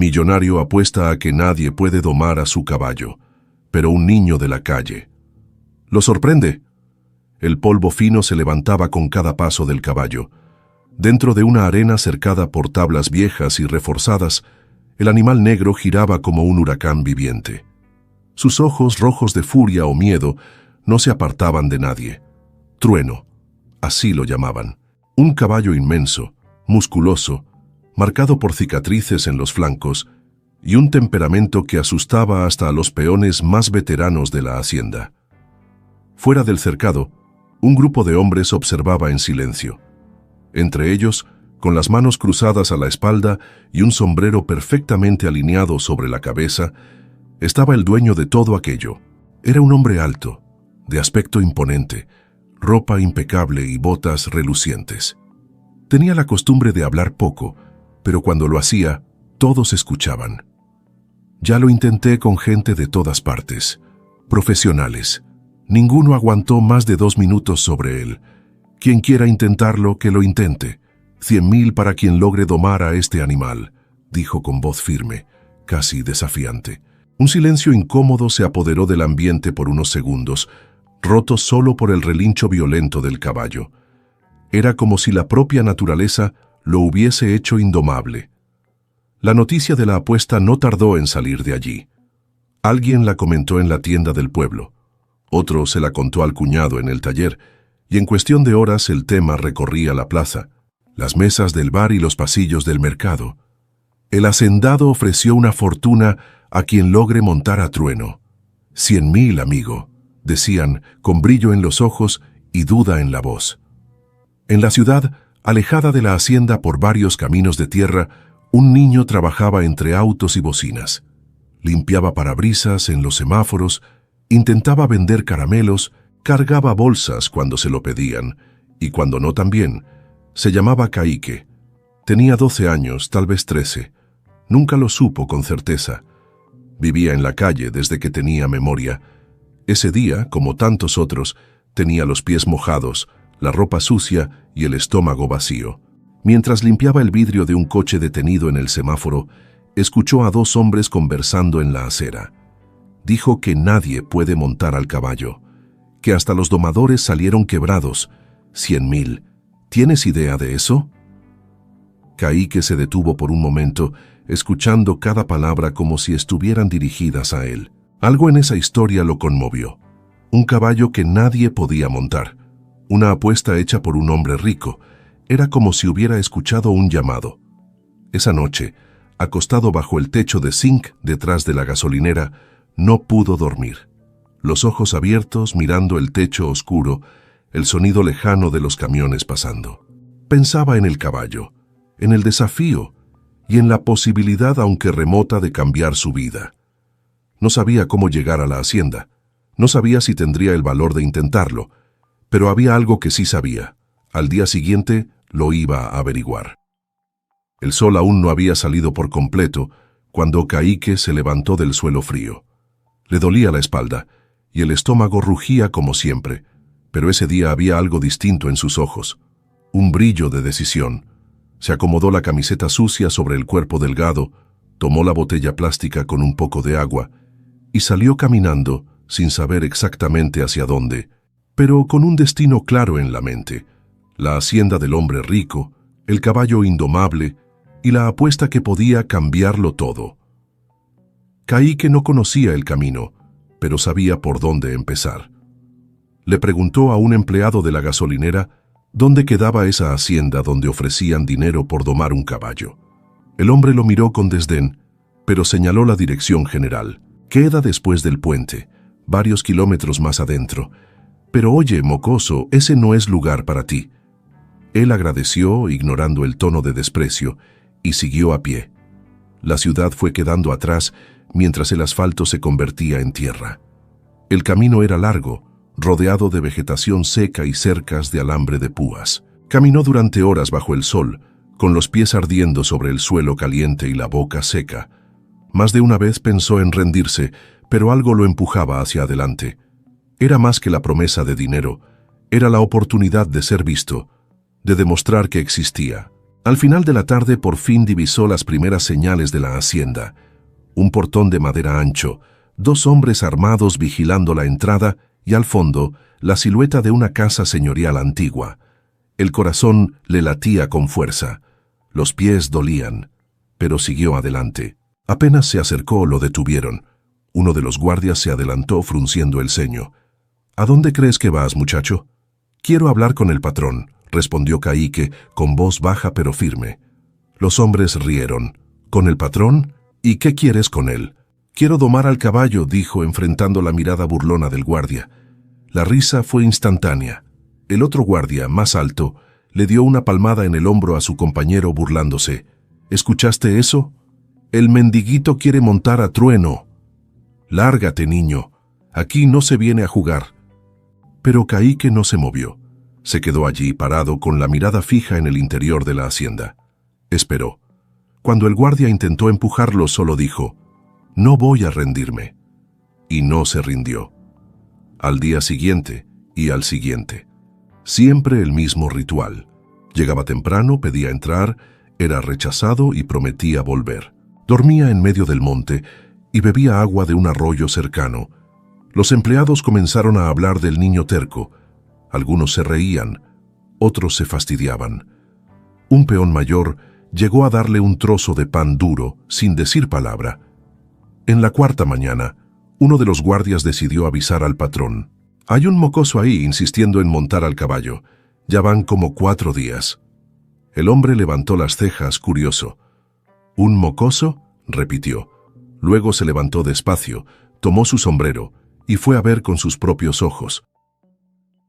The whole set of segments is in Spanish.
Millonario apuesta a que nadie puede domar a su caballo, pero un niño de la calle. Lo sorprende. El polvo fino se levantaba con cada paso del caballo. Dentro de una arena cercada por tablas viejas y reforzadas, el animal negro giraba como un huracán viviente. Sus ojos, rojos de furia o miedo, no se apartaban de nadie. Trueno, así lo llamaban. Un caballo inmenso, musculoso, marcado por cicatrices en los flancos, y un temperamento que asustaba hasta a los peones más veteranos de la hacienda. Fuera del cercado, un grupo de hombres observaba en silencio. Entre ellos, con las manos cruzadas a la espalda y un sombrero perfectamente alineado sobre la cabeza, estaba el dueño de todo aquello. Era un hombre alto, de aspecto imponente, ropa impecable y botas relucientes. Tenía la costumbre de hablar poco, pero cuando lo hacía, todos escuchaban. Ya lo intenté con gente de todas partes, profesionales. Ninguno aguantó más de 2 minutos sobre él. Quien quiera intentarlo, que lo intente. 100.000 para quien logre domar a este animal, dijo con voz firme, casi desafiante. Un silencio incómodo se apoderó del ambiente por unos segundos, roto solo por el relincho violento del caballo. Era como si la propia naturaleza lo hubiese hecho indomable. La noticia de la apuesta no tardó en salir de allí. Alguien la comentó en la tienda del pueblo. Otro se la contó al cuñado en el taller, y en cuestión de horas el tema recorría la plaza, las mesas del bar y los pasillos del mercado. El hacendado ofreció una fortuna a quien logre montar a Trueno. 100.000, amigo, decían, con brillo en los ojos y duda en la voz. En la ciudad, alejada de la hacienda por varios caminos de tierra, un niño trabajaba entre autos y bocinas. Limpiaba parabrisas en los semáforos, intentaba vender caramelos, cargaba bolsas cuando se lo pedían, y cuando no también. Se llamaba Caíque. Tenía 12 años, tal vez 13. Nunca lo supo con certeza. Vivía en la calle desde que tenía memoria. Ese día, como tantos otros, tenía los pies mojados, la ropa sucia y el estómago vacío. Mientras limpiaba el vidrio de un coche detenido en el semáforo, escuchó a 2 hombres conversando en la acera. Dijo que nadie puede montar al caballo, que hasta los domadores salieron quebrados. 100.000. ¿Tienes idea de eso? Caíque se detuvo por un momento, escuchando cada palabra como si estuvieran dirigidas a él. Algo en esa historia lo conmovió. Un caballo que nadie podía montar. Una apuesta hecha por un hombre rico. Era como si hubiera escuchado un llamado. Esa noche, acostado bajo el techo de zinc detrás de la gasolinera, no pudo dormir. Los ojos abiertos mirando el techo oscuro, el sonido lejano de los camiones pasando. Pensaba en el caballo, en el desafío y en la posibilidad, aunque remota, de cambiar su vida. No sabía cómo llegar a la hacienda, no sabía si tendría el valor de intentarlo, pero había algo que sí sabía. Al día siguiente lo iba a averiguar. El sol aún no había salido por completo cuando Caíque se levantó del suelo frío. Le dolía la espalda y el estómago rugía como siempre, pero ese día había algo distinto en sus ojos, un brillo de decisión. Se acomodó la camiseta sucia sobre el cuerpo delgado, tomó la botella plástica con un poco de agua y salió caminando sin saber exactamente hacia dónde, pero con un destino claro en la mente: la hacienda del hombre rico, el caballo indomable y la apuesta que podía cambiarlo todo. Caíque no conocía el camino, pero sabía por dónde empezar. Le preguntó a un empleado de la gasolinera dónde quedaba esa hacienda donde ofrecían dinero por domar un caballo. El hombre lo miró con desdén, pero señaló la dirección general. Queda después del puente, varios kilómetros más adentro. Pero oye, mocoso, ese no es lugar para ti. Él agradeció, ignorando el tono de desprecio, y siguió a pie. La ciudad fue quedando atrás mientras el asfalto se convertía en tierra. El camino era largo, rodeado de vegetación seca y cercas de alambre de púas. Caminó durante horas bajo el sol, con los pies ardiendo sobre el suelo caliente y la boca seca. Más de una vez pensó en rendirse, pero algo lo empujaba hacia adelante. Era más que la promesa de dinero, era la oportunidad de ser visto, de demostrar que existía. Al final de la tarde por fin divisó las primeras señales de la hacienda. Un portón de madera ancho, 2 hombres armados vigilando la entrada y al fondo la silueta de una casa señorial antigua. El corazón le latía con fuerza. Los pies dolían, pero siguió adelante. Apenas se acercó, lo detuvieron. Uno de los guardias se adelantó frunciendo el ceño. «¿A dónde crees que vas, muchacho?» «Quiero hablar con el patrón», respondió Caíque con voz baja pero firme. Los hombres rieron. «¿Con el patrón? ¿Y qué quieres con él?» «Quiero domar al caballo», dijo enfrentando la mirada burlona del guardia. La risa fue instantánea. El otro guardia, más alto, le dio una palmada en el hombro a su compañero burlándose. «¿Escuchaste eso? El mendiguito quiere montar a Trueno». «Lárgate, niño. Aquí no se viene a jugar». Pero Caíque no se movió. Se quedó allí parado con la mirada fija en el interior de la hacienda. Esperó. Cuando el guardia intentó empujarlo, solo dijo: «No voy a rendirme». Y no se rindió. Al día siguiente y al siguiente. Siempre el mismo ritual. Llegaba temprano, pedía entrar, era rechazado y prometía volver. Dormía en medio del monte y bebía agua de un arroyo cercano. Los empleados comenzaron a hablar del niño terco. Algunos se reían, otros se fastidiaban. Un peón mayor llegó a darle un trozo de pan duro, sin decir palabra. En la 4ª mañana, uno de los guardias decidió avisar al patrón. «Hay un mocoso ahí insistiendo en montar al caballo. Ya van como 4 días». El hombre levantó las cejas, curioso. «¿Un mocoso?», repitió. Luego se levantó despacio, tomó su sombrero y fue a ver con sus propios ojos.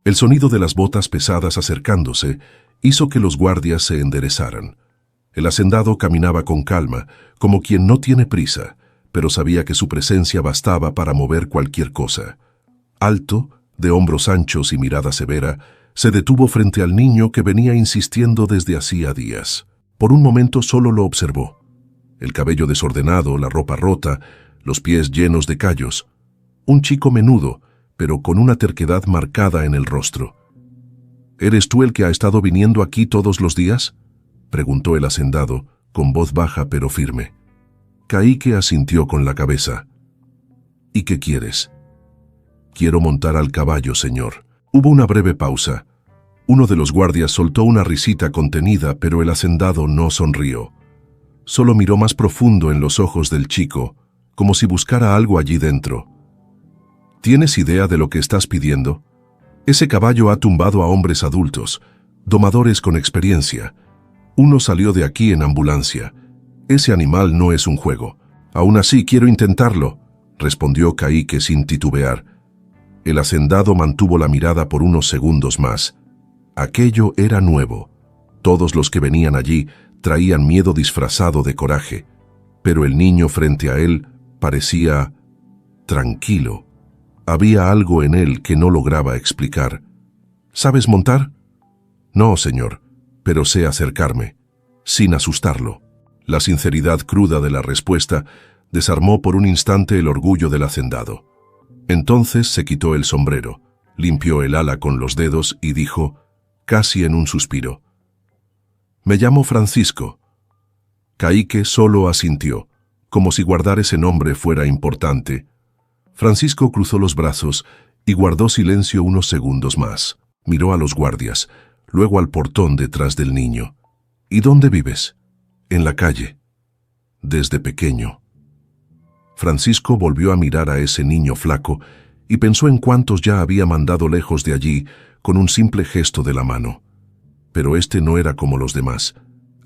El sonido de las botas pesadas acercándose hizo que los guardias se enderezaran. El hacendado caminaba con calma, como quien no tiene prisa, pero sabía que su presencia bastaba para mover cualquier cosa. Alto, de hombros anchos y mirada severa, se detuvo frente al niño que venía insistiendo desde hacía días. Por un momento solo lo observó. El cabello desordenado, la ropa rota, los pies llenos de callos. Un chico menudo, pero con una terquedad marcada en el rostro. «¿Eres tú el que ha estado viniendo aquí todos los días?», preguntó el hacendado, con voz baja pero firme. Caíque asintió con la cabeza. «¿Y qué quieres?». «Quiero montar al caballo, señor». Hubo una breve pausa. Uno de los guardias soltó una risita contenida, pero el hacendado no sonrió. Solo miró más profundo en los ojos del chico, como si buscara algo allí dentro. «¿Tienes idea de lo que estás pidiendo? Ese caballo ha tumbado a hombres adultos, domadores con experiencia. Uno salió de aquí en ambulancia. Ese animal no es un juego. Aún así quiero intentarlo», respondió Caíque sin titubear. El hacendado mantuvo la mirada por unos segundos más. Aquello era nuevo. Todos los que venían allí traían miedo disfrazado de coraje, pero el niño frente a él parecía tranquilo. Había algo en él que no lograba explicar. «¿Sabes montar?». «No, señor, pero sé acercarme», sin asustarlo. La sinceridad cruda de la respuesta desarmó por un instante el orgullo del hacendado. Entonces se quitó el sombrero, limpió el ala con los dedos y dijo, casi en un suspiro: «Me llamo Francisco». Caíque solo asintió, como si guardar ese nombre fuera importante. Francisco cruzó los brazos y guardó silencio unos segundos más. Miró a los guardias, luego al portón detrás del niño. «¿Y dónde vives?». «En la calle». «Desde pequeño». Francisco volvió a mirar a ese niño flaco y pensó en cuántos ya había mandado lejos de allí con un simple gesto de la mano. Pero este no era como los demás.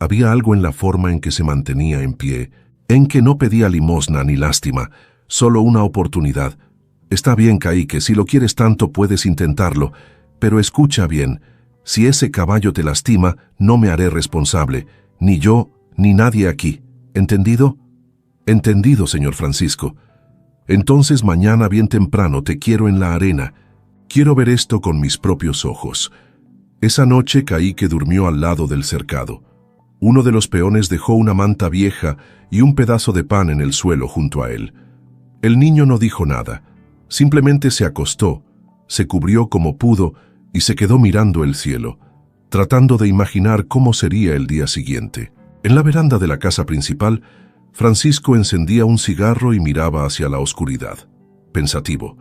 Había algo en la forma en que se mantenía en pie, en que no pedía limosna ni lástima, solo una oportunidad. «Está bien, Caíque, si lo quieres tanto puedes intentarlo, pero escucha bien, si ese caballo te lastima, no me haré responsable, ni yo, ni nadie aquí. ¿Entendido?». «Entendido, señor Francisco». «Entonces mañana bien temprano te quiero en la arena. Quiero ver esto con mis propios ojos». Esa noche Caíque durmió al lado del cercado. Uno de los peones dejó una manta vieja y un pedazo de pan en el suelo junto a él. El niño no dijo nada, simplemente se acostó, se cubrió como pudo y se quedó mirando el cielo. tratando de imaginar cómo sería el día siguiente. En la veranda de la casa principal, Francisco encendía un cigarro y miraba hacia la oscuridad, pensativo.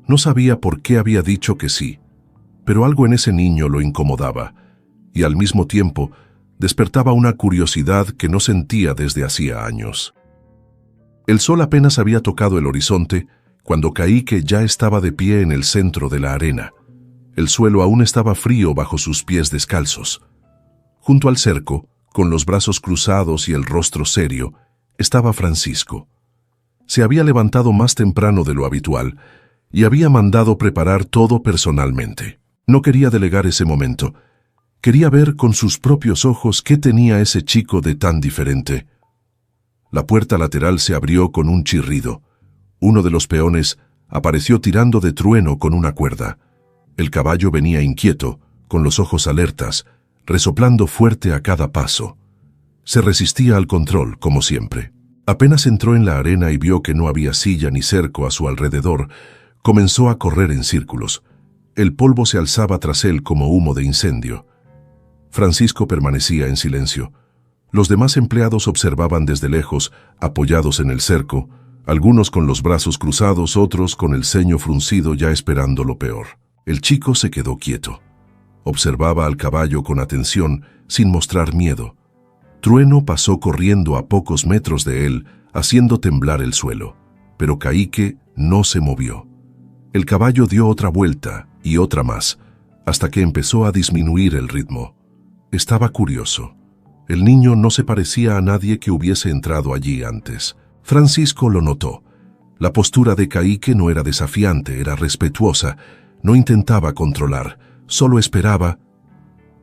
No sabía por qué había dicho que sí, pero algo en ese niño lo incomodaba, y al mismo tiempo despertaba una curiosidad que no sentía desde hacía años. El sol apenas había tocado el horizonte cuando Caíque ya estaba de pie en el centro de la arena. El suelo aún estaba frío bajo sus pies descalzos. Junto al cerco, con los brazos cruzados y el rostro serio, estaba Francisco. Se había levantado más temprano de lo habitual y había mandado preparar todo personalmente. No quería delegar ese momento. Quería ver con sus propios ojos qué tenía ese chico de tan diferente. La puerta lateral se abrió con un chirrido. Uno de los peones apareció tirando de trueno con una cuerda. El caballo venía inquieto, con los ojos alertas, resoplando fuerte a cada paso. Se resistía al control, como siempre. Apenas entró en la arena y vio que no había silla ni cerco a su alrededor, comenzó a correr en círculos. El polvo se alzaba tras él como humo de incendio. Francisco permanecía en silencio. Los demás empleados observaban desde lejos, apoyados en el cerco, algunos con los brazos cruzados, otros con el ceño fruncido ya esperando lo peor. El chico se quedó quieto. Observaba al caballo con atención, sin mostrar miedo. Trueno pasó corriendo a pocos metros de él, haciendo temblar el suelo, pero Caíque no se movió. El caballo dio otra vuelta y otra más, hasta que empezó a disminuir el ritmo. Estaba curioso. El niño no se parecía a nadie que hubiese entrado allí antes. Francisco lo notó. La postura de Caíque no era desafiante, era respetuosa. No intentaba controlar, solo esperaba.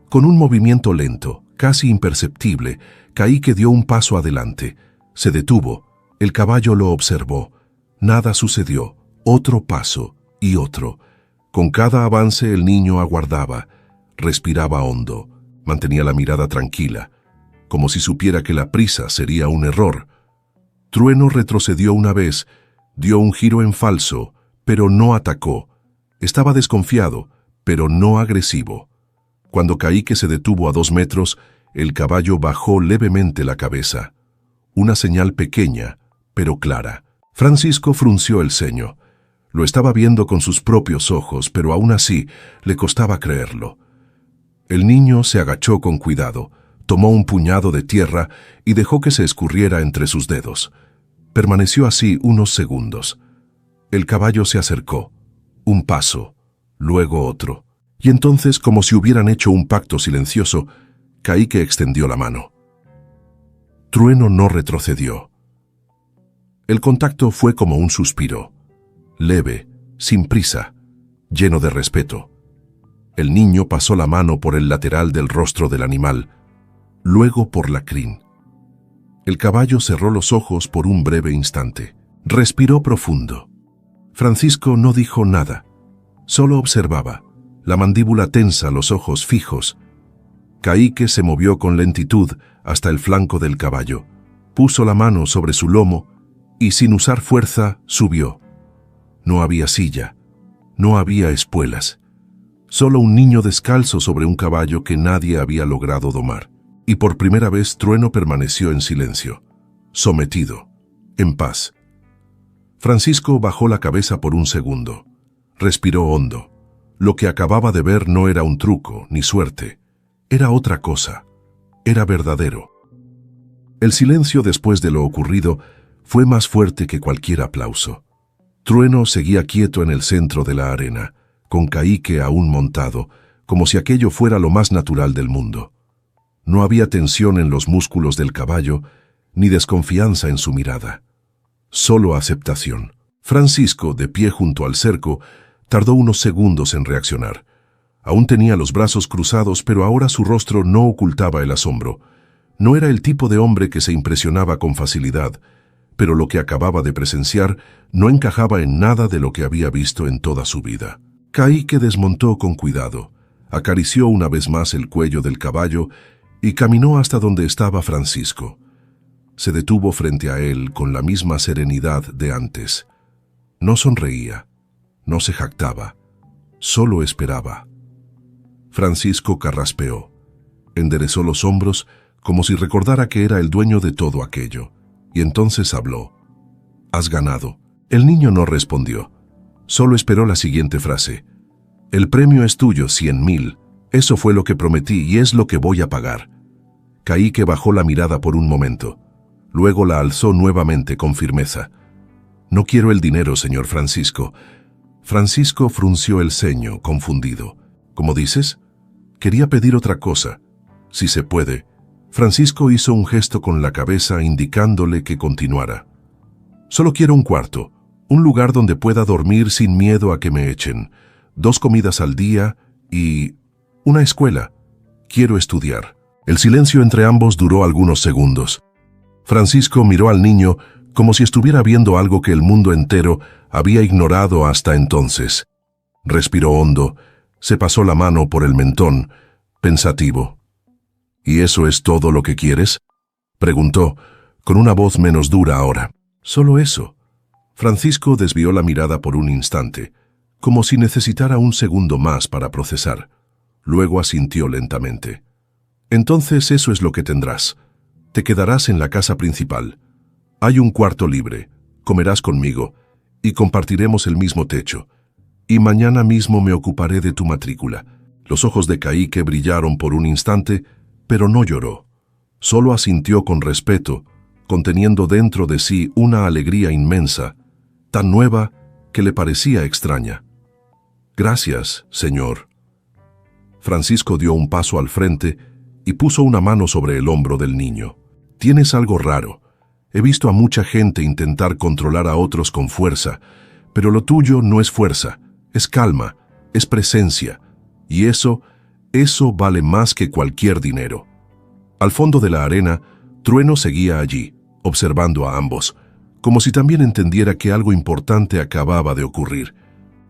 Con un movimiento lento, casi imperceptible, Caíque dio un paso adelante. Se detuvo. El caballo lo observó. Nada sucedió. Otro paso y otro. Con cada avance el niño aguardaba. Respiraba hondo. Mantenía la mirada tranquila, como si supiera que la prisa sería un error. Trueno retrocedió una vez, dio un giro en falso, pero no atacó. Estaba desconfiado, pero no agresivo. Cuando Caíque se detuvo a 2 metros, el caballo bajó levemente la cabeza. Una señal pequeña, pero clara. Francisco frunció el ceño. Lo estaba viendo con sus propios ojos, pero aún así le costaba creerlo. El niño se agachó con cuidado, tomó un puñado de tierra y dejó que se escurriera entre sus dedos. Permaneció así unos segundos. El caballo se acercó. Un paso, luego otro. Y entonces, como si hubieran hecho un pacto silencioso, Caíque extendió la mano. Trueno no retrocedió. El contacto fue como un suspiro. Leve, sin prisa, lleno de respeto. El niño pasó la mano por el lateral del rostro del animal, luego por la crin. El caballo cerró los ojos por un breve instante. Respiró profundo. Francisco no dijo nada, solo observaba, la mandíbula tensa, los ojos fijos. Caíque se movió con lentitud hasta el flanco del caballo, puso la mano sobre su lomo y sin usar fuerza subió. No había silla, no había espuelas. Solo un niño descalzo sobre un caballo que nadie había logrado domar. Y por primera vez Trueno permaneció en silencio, sometido, en paz. Francisco bajó la cabeza por un segundo. Respiró hondo. Lo que acababa de ver no era un truco ni suerte. Era otra cosa. Era verdadero. El silencio después de lo ocurrido fue más fuerte que cualquier aplauso. Trueno seguía quieto en el centro de la arena, con Caíque aún montado, como si aquello fuera lo más natural del mundo. No había tensión en los músculos del caballo, ni desconfianza en su mirada. Solo aceptación. Francisco, de pie junto al cerco, tardó unos segundos en reaccionar. Aún tenía los brazos cruzados, pero ahora su rostro no ocultaba el asombro. No era el tipo de hombre que se impresionaba con facilidad, pero lo que acababa de presenciar no encajaba en nada de lo que había visto en toda su vida. Caíque desmontó con cuidado, acarició una vez más el cuello del caballo y caminó hasta donde estaba Francisco. Se detuvo frente a él con la misma serenidad de antes. No sonreía, no se jactaba, solo esperaba. Francisco carraspeó. Enderezó los hombros como si recordara que era el dueño de todo aquello, y entonces habló. «Has ganado». El niño no respondió. Solo esperó la siguiente frase. «El premio es tuyo, 100.000. Eso fue lo que prometí y es lo que voy a pagar». Caíque bajó la mirada por un momento. Luego la alzó nuevamente con firmeza. «No quiero el dinero, señor Francisco». Francisco frunció el ceño, confundido. «¿Cómo dices?» «Quería pedir otra cosa. Si se puede». Francisco hizo un gesto con la cabeza indicándole que continuara. «Solo quiero un cuarto, un lugar donde pueda dormir sin miedo a que me echen, 2 comidas al día y una escuela. Quiero estudiar». El silencio entre ambos duró algunos segundos. Francisco miró al niño como si estuviera viendo algo que el mundo entero había ignorado hasta entonces. Respiró hondo, se pasó la mano por el mentón, pensativo. «¿Y eso es todo lo que quieres?», preguntó, con una voz menos dura ahora. «Solo eso». Francisco desvió la mirada por un instante, como si necesitara un segundo más para procesar. Luego asintió lentamente. «Entonces eso es lo que tendrás. Te quedarás en la casa principal. Hay un cuarto libre, comerás conmigo y compartiremos el mismo techo. Y mañana mismo me ocuparé de tu matrícula». Los ojos de Caíque brillaron por un instante, pero no lloró. Solo asintió con respeto, conteniendo dentro de sí una alegría inmensa, tan nueva que le parecía extraña. «Gracias, señor». Francisco dio un paso al frente y puso una mano sobre el hombro del niño. «Tienes algo raro. He visto a mucha gente intentar controlar a otros con fuerza, pero lo tuyo no es fuerza, es calma, es presencia, y eso vale más que cualquier dinero». Al fondo de la arena, Trueno seguía allí, observando a ambos, como si también entendiera que algo importante acababa de ocurrir.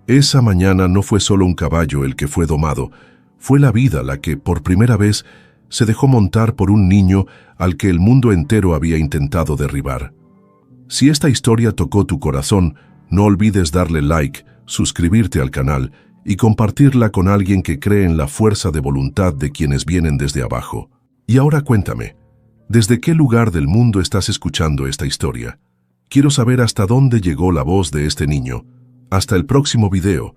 Esa mañana no fue solo un caballo el que fue domado, fue la vida la que, por primera vez, se dejó montar por un niño al que el mundo entero había intentado derribar. Si esta historia tocó tu corazón, no olvides darle like, suscribirte al canal y compartirla con alguien que cree en la fuerza de voluntad de quienes vienen desde abajo. Y ahora cuéntame, ¿desde qué lugar del mundo estás escuchando esta historia? Quiero saber hasta dónde llegó la voz de este niño. Hasta el próximo video.